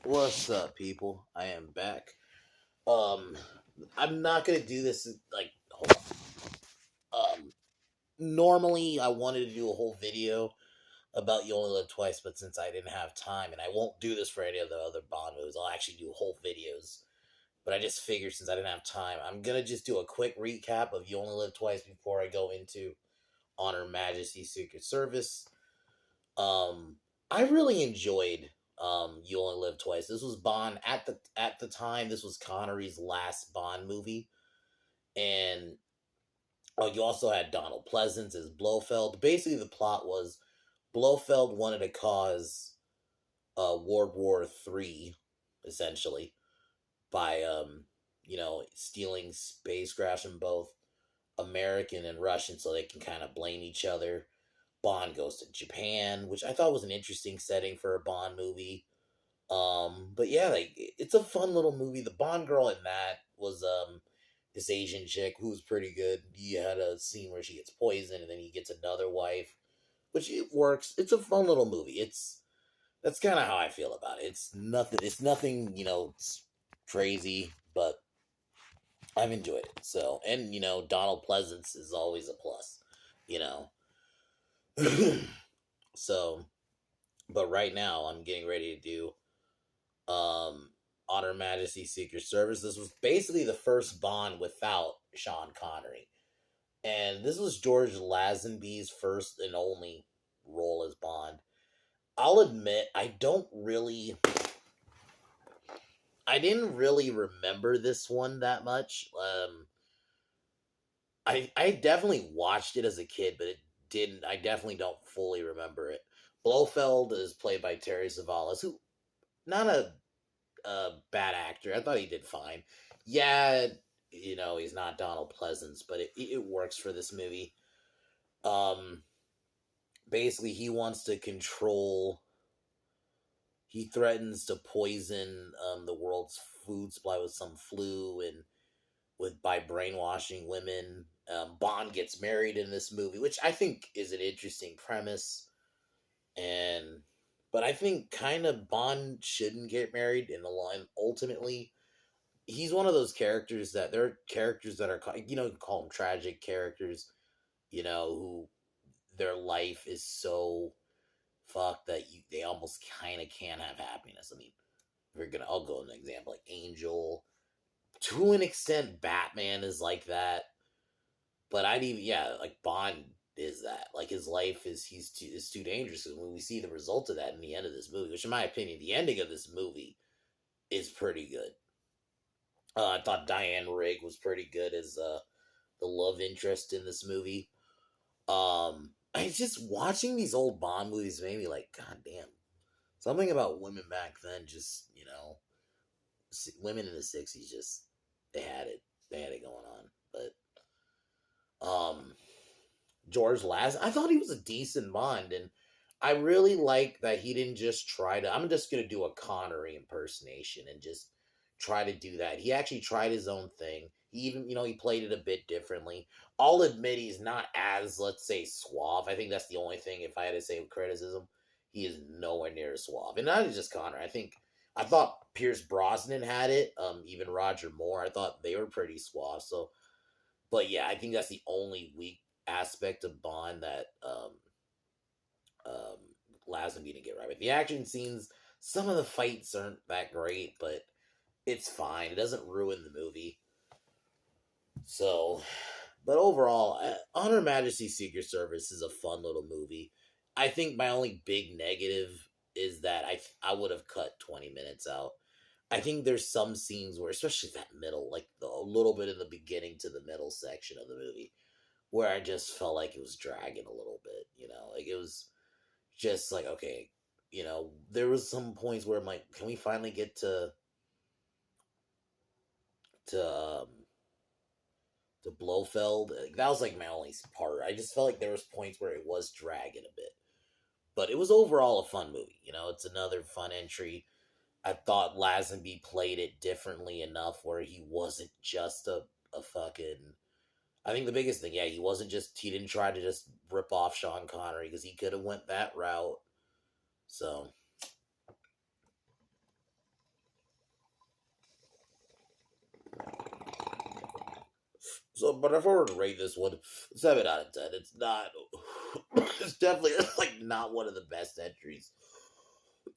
What's up, people? I am back. Um, I'm not gonna do this hold on. Normally I wanted to do a whole video about You Only Live Twice, but since I didn't have time, and I won't do this for any of the other Bond movies, I'll actually do whole videos. But I just figured since I didn't have time, I'm gonna just do a quick recap of You Only Live Twice before I go into Honor Majesty Secret Service. Um, I really enjoyed You Only Live Twice. This was Bond at the time. This was Connery's last Bond movie, and you also had Donald Pleasance as Blofeld. Basically, the plot was Blofeld wanted to cause World War III, essentially, by stealing spacecrafts from both American and Russian, so they can kind of blame each other. Bond goes to Japan, which I thought was an interesting setting for a Bond movie. But yeah, it's a fun little movie. The Bond girl in that was this Asian chick who was pretty good. He had a scene where she gets poisoned and then he gets another wife, which it works. It's a fun little movie. That's kind of how I feel about it. It's nothing, it's crazy, but I've enjoyed it. So, and Donald Pleasance is always a plus, you know. So, but right now I'm getting ready to do Honor Majesty Secret Service. This was basically the first Bond without Sean Connery. And this was George Lazenby's first and only role as Bond. I'll admit I didn't really remember this one that much. I definitely watched it as a kid, but I definitely don't fully remember it. Blofeld is played by Terry Savalas, who not a bad actor. I thought he did fine. Yeah, he's not Donald Pleasance, but it works for this movie. Um, Basically, he wants to control. He threatens to poison the world's food supply with some flu and by brainwashing women. Bond gets married in this movie, which I think is an interesting premise. And but I think kind of Bond shouldn't get married in the line. Ultimately, he's one of those characters that there are characters that are you can call them tragic characters, who their life is so fucked that they almost kind of can't have happiness. I mean, I'll go an example like Angel. To an extent, Batman is like that, but like Bond is that. Like his life is too dangerous. And when we see the result of that in the end of this movie, which in my opinion, the ending of this movie is pretty good. I thought Diane Rigg was pretty good as the love interest in this movie. I just watching these old Bond movies made me like, God damn, something about women back then. Just women in the '60s, just they had it going on. But George Lazenby, I thought he was a decent Bond, and I really like that he didn't just try to. I'm just gonna do a Connery impersonation and just try to do that. He actually tried his own thing. He even, he played it a bit differently. I'll admit he's not as, let's say, suave. I think that's the only thing, if I had to say criticism, he is nowhere near as suave. And not just Connor. I thought Pierce Brosnan had it. Even Roger Moore. I thought they were pretty suave. So, but yeah, I think that's the only weak aspect of Bond that um, Lazenby didn't get right. But the action scenes, some of the fights aren't that great, but it's fine. It doesn't ruin the movie. So, but overall, Honor Majesty Secret Service is a fun little movie. I think my only big negative is that I would have cut 20 minutes out. I think there's some scenes where, especially that middle, like a little bit in the beginning to the middle section of the movie, where I just felt like it was dragging a little bit, like it was just like, okay, there was some points where I'm like, can we finally get to um to Blofeld? Like, that was like my only part. I just felt like there was points where it was dragging a bit, but it was overall a fun movie. It's another fun entry. I thought Lazenby played it differently enough where he wasn't just a fucking. I think the biggest thing, yeah, he didn't try to just rip off Sean Connery, because he could have went that route. So, So, but if I were to rate this one, 7 out of 10. It's not. It's definitely like not one of the best entries.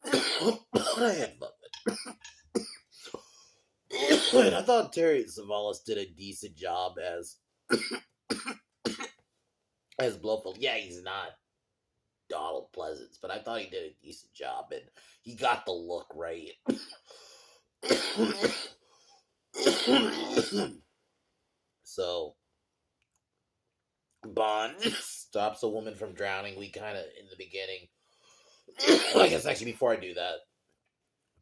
I had fun with. And I thought Terry Savalas did a decent job as Blofeld. Yeah, he's not Donald Pleasance, but I thought he did a decent job, and he got the look right. So Bond stops a woman from drowning. We kind of in the beginning. I guess actually before I do that,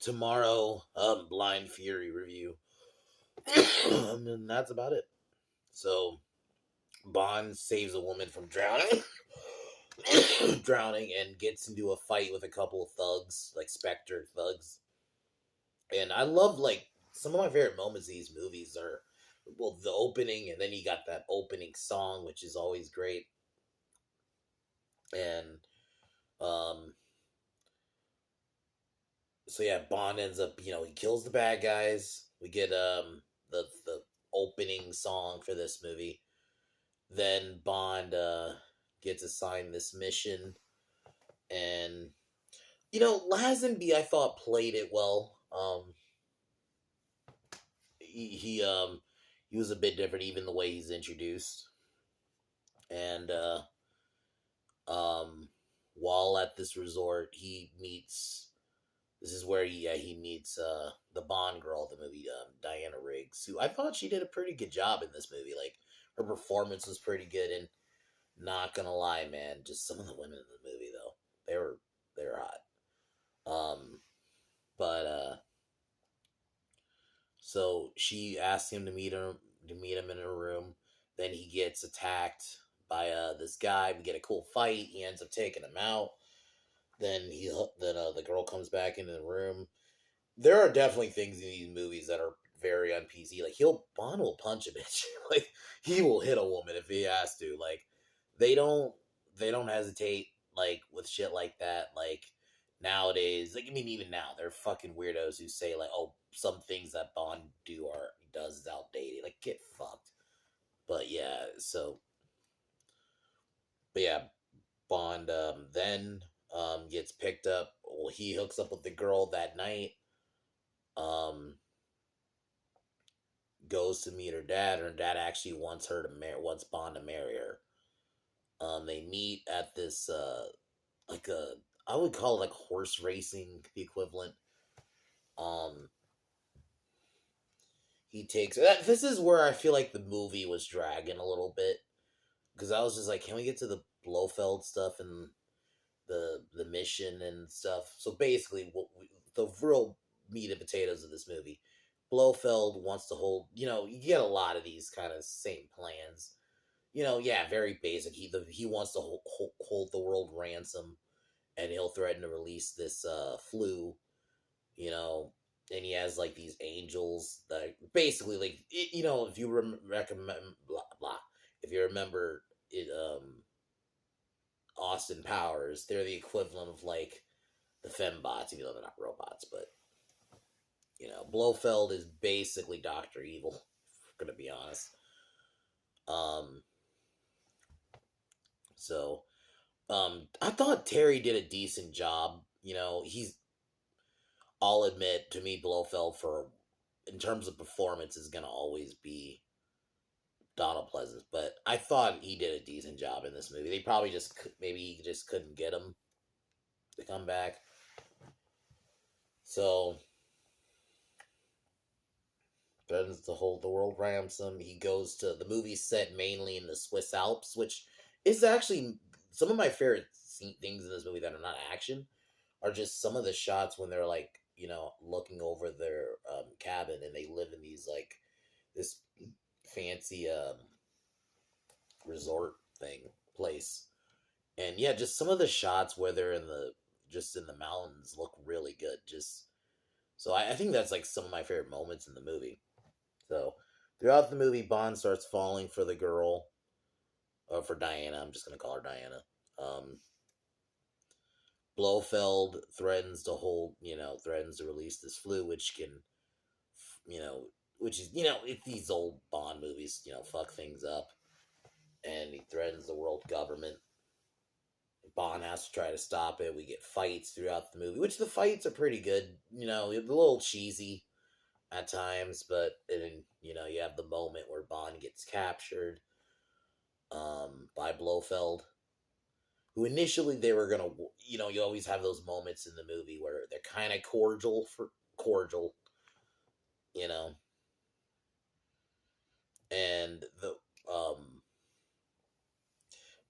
tomorrow, Blind Fury review. And that's about it. So Bond saves a woman from drowning. Drowning and gets into a fight with a couple of thugs, like Spectre thugs. And I love like some of my favorite moments of these movies are well the opening, and then you got that opening song, which is always great. And um so yeah, Bond ends up, he kills the bad guys. We get the opening song for this movie. Then Bond gets assigned this mission, and Lazenby I thought played it well. He was a bit different, even the way he's introduced. And while at this resort, he meets. This is where he meets the Bond girl of the movie, Diana Riggs, who I thought she did a pretty good job in this movie. Like her performance was pretty good, and not gonna lie, man, just some of the women in the movie though, they were hot. But so she asks him to meet him in her room. Then he gets attacked by this guy. We get a cool fight. He ends up taking him out. Then the girl comes back into the room. There are definitely things in these movies that are very un PC. Like Bond will punch a bitch. Like he will hit a woman if he has to. Like they don't they don't hesitate like with shit like that. Like nowadays, like I mean, even now, they're fucking weirdos who say like, "Oh, some things that Bond does is outdated." Like get fucked. But yeah, but yeah, Bond then gets picked up. Well, he hooks up with the girl that night. Um, Goes to meet her dad. Her dad actually wants Bond to marry her. They meet at this like a I would call it like horse racing, the equivalent. Um, he takes this is where I feel like the movie was dragging a little bit because I was just like, can we get to the Blofeld stuff and the mission and stuff? So basically, the real meat and potatoes of this movie, Blofeld wants to hold. You get a lot of these kind of same plans. Yeah, very basic. He wants to hold the world ransom, and he'll threaten to release this flu. You know, and he has like these angels that basically like if you recommend blah blah if you remember it Austin Powers, they're the equivalent of like the fembots, even though they're not robots. But Blofeld is basically Doctor Evil. If we're gonna be honest. Um, so I thought Terry did a decent job. I'll admit to me, Blofeld for in terms of performance is gonna always be Donald Pleasance, but I thought he did a decent job in this movie. They probably maybe he just couldn't get him to come back. So threatens to hold the world ransom. He goes to the movie set mainly in the Swiss Alps, which is actually some of my favorite things in this movie that are not action are just some of the shots when they're like looking over their cabin and they live in these like this fancy resort place. And yeah, just some of the shots where they're in the mountains look really good. Just so I think that's like some of my favorite moments in the movie. So throughout the movie, Bond starts falling for the girl, for Diana. I'm just gonna call her Diana. Blofeld threatens to release this flu, which can, which is, if these old Bond movies, fuck things up, and he threatens the world government. Bond has to try to stop it. We get fights throughout the movie, which the fights are pretty good. A little cheesy at times, but then you have the moment where Bond gets captured by Blofeld, who initially they were gonna, you always have those moments in the movie where they're kind of cordial, you know, and the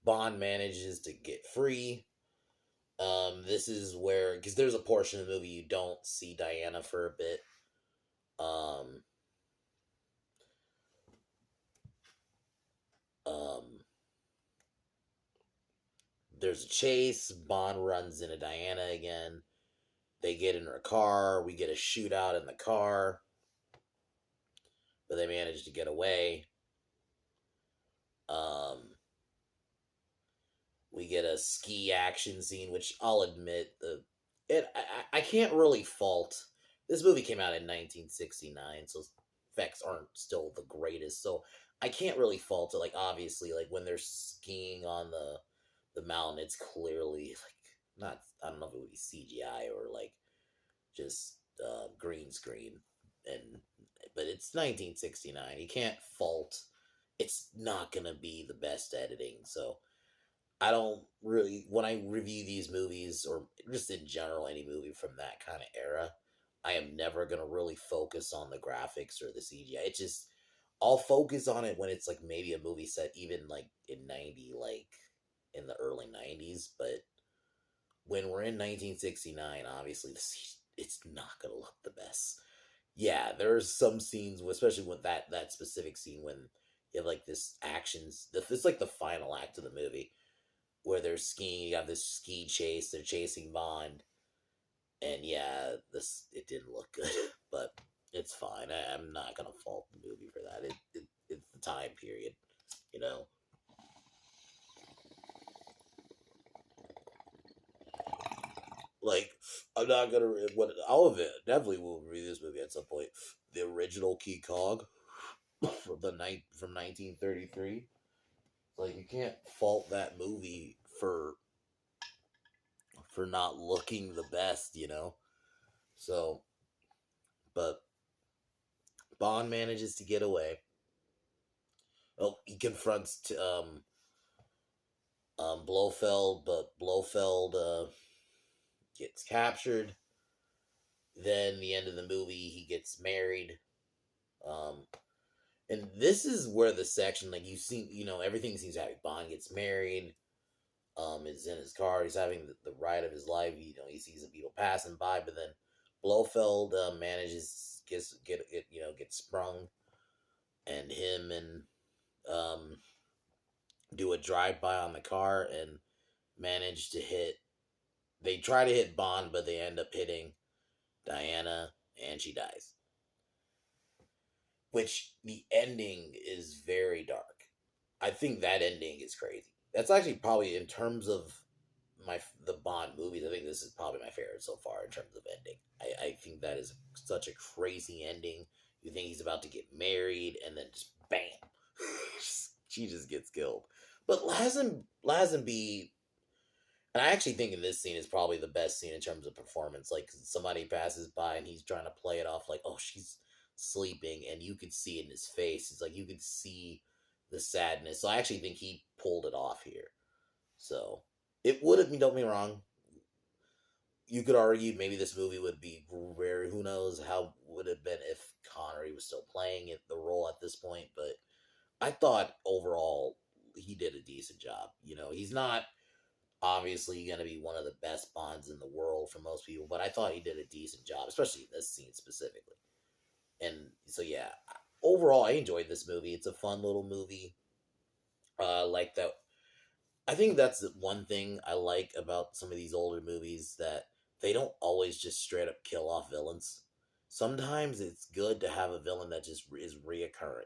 Bond manages to get free. This is where, because there's a portion of the movie you don't see Diana for a bit. Um, um, there's a chase. Bond runs into Diana again. They get in her car. We get a shootout in the car, but they manage to get away. Um, we get a ski action scene, which I'll admit I can't really fault. This movie came out in 1969, so effects aren't still the greatest. So I can't really fault it. Like, obviously, like when they're skiing on the mountain, it's clearly like not. I don't know if it would be CGI or like just green screen, and but it's 1969. You can't fault. It's not gonna be the best editing, so I don't really, when I review these movies or just in general any movie from that kind of era, I am never gonna really focus on the graphics or the CGI. It just, I'll focus on it when it's like maybe a movie set even like in 90, like in the early 90s, but when we're in 1969, obviously it's not gonna look the best. Yeah, there's some scenes, especially with that specific scene when you have like this actions. It's like the final act of the movie where they're skiing. You have this ski chase. They're chasing Bond, and yeah, this it didn't look good, but it's fine. I'm not gonna fault the movie for that. It's the time period, you know. Like, I'm not gonna what I'll have it definitely will review this movie at some point. The original Key Cog from the night from 1933. Like, you can't fault that movie for not looking the best, you know. So, but Bond manages to get away. Oh, he confronts Blofeld, but Blofeld gets captured. Then the end of the movie, he gets married. Um, and this is where the section, like, you see, everything seems happy. Bond gets married. Is in his car. He's having the ride of his life. He sees the people passing by, but then Blofeld manages get sprung, and him and um, do a drive by on the car and manage to hit. They try to hit Bond, but they end up hitting Diana, and she dies. Which the ending is very dark. I think that ending is crazy. That's actually probably in terms of the Bond movies. I think this is probably my favorite so far in terms of ending. I think that is such a crazy ending. You think he's about to get married, and then just bam, she just gets killed. But Lazenby, and I actually think in this scene is probably the best scene in terms of performance. Like, somebody passes by and he's trying to play it off like, oh, she's sleeping, and you could see it in his face. It's like you could see the sadness. So I actually think he pulled it off here. So it would have been, don't get me wrong, you could argue maybe this movie would be very, who knows how would have been if Connery was still playing it, the role at this point. But I thought overall he did a decent job. He's not obviously going to be one of the best Bonds in the world for most people, but I thought he did a decent job, especially in this scene specifically. And so, yeah, overall, I enjoyed this movie. It's a fun little movie. Like that. I think that's the one thing I like about some of these older movies, that they don't always just straight up kill off villains. Sometimes it's good to have a villain that just is reoccurring,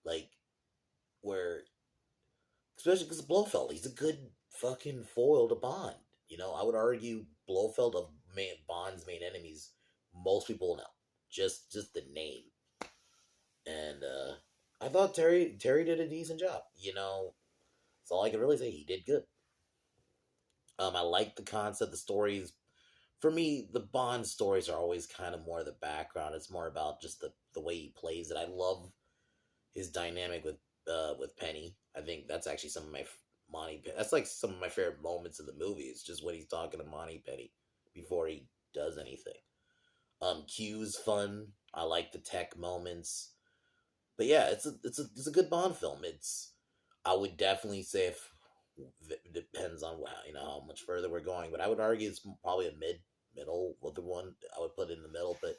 like where, especially because Blofeld, he's a good fucking foil to Bond. I would argue Blofeld of Bond's main enemies, most people know. just the name. And I thought Terry did a decent job. That's all I can really say. He did good. I like the concept. The stories, for me, the Bond stories are always kind of more the background. It's more about just the way he plays it. I love his dynamic with Penny. I think that's actually some of my Monty. That's like some of my favorite moments in the movie. It's just when he's talking to Monty Penny before he does anything. Q's fun. I like the tech moments. But yeah, it's a good Bond film. I would definitely say, if it depends on how much further we're going, but I would argue it's probably a middle with the one I would put in the middle. But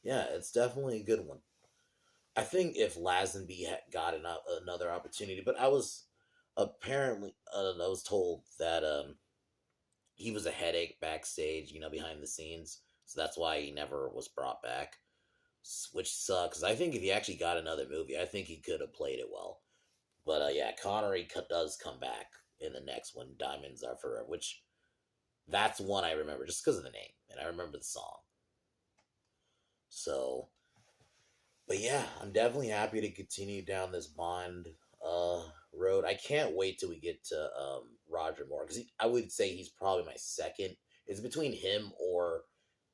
yeah, it's definitely a good one. I think if Lazenby had got another opportunity, but I was apparently I was told that he was a headache backstage, behind the scenes, so that's why he never was brought back, which sucks. I think if he actually got another movie, I think he could have played it well. But yeah, Connery does come back in the next one, Diamonds Are Forever, which that's one I remember just because of the name, and I remember the song. So, but yeah, I'm definitely happy to continue down this Bond road. I can't wait till we get to Roger Moore, because I would say he's probably my second. It's between him or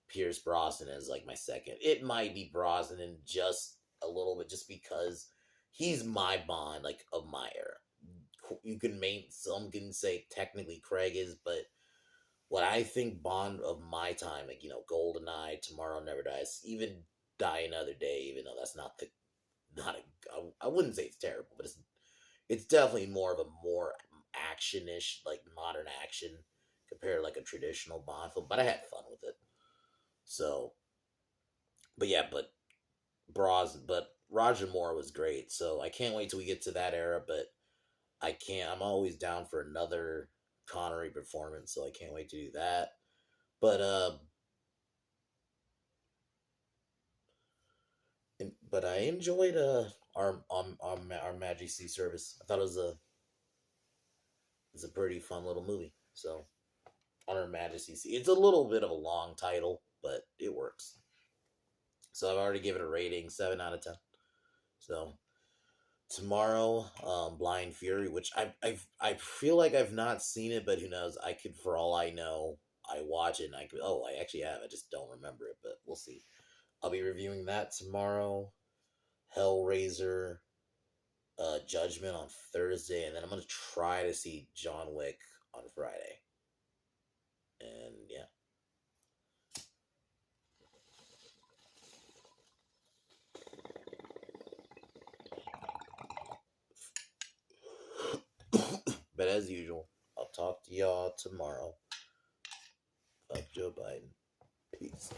Pierce Brosnan as like my second. It might be Brosnan just a little bit, just because he's my Bond, like, of my era. You can some can say technically Craig is, but what I think Bond of my time, like, GoldenEye, Tomorrow Never Dies, even Die Another Day, even though that's not a, I wouldn't say it's terrible, but it's definitely more action-ish, like modern action, compared to like a traditional Bond film. But I had fun with it. So, but yeah, but Roger Moore was great. So I can't wait till we get to that era. But I'm always down for another Connery performance. So I can't wait to do that. But but I enjoyed our Majesty service. I thought it's a pretty fun little movie. So, on Her Majesty, it's a little bit of a long title, but it works. So I've already given it a rating 7 out of 10. So tomorrow, Blind Fury, which I feel like I've not seen it, but who knows? I could, for all I know, I watch it and I could. Oh, I actually have. I just don't remember it, but we'll see. I'll be reviewing that tomorrow. Hellraiser, Judgment on Thursday, and then I'm gonna try to see John Wick on Friday. And yeah. But as usual, I'll talk to y'all tomorrow. Fuck Joe Biden. Peace.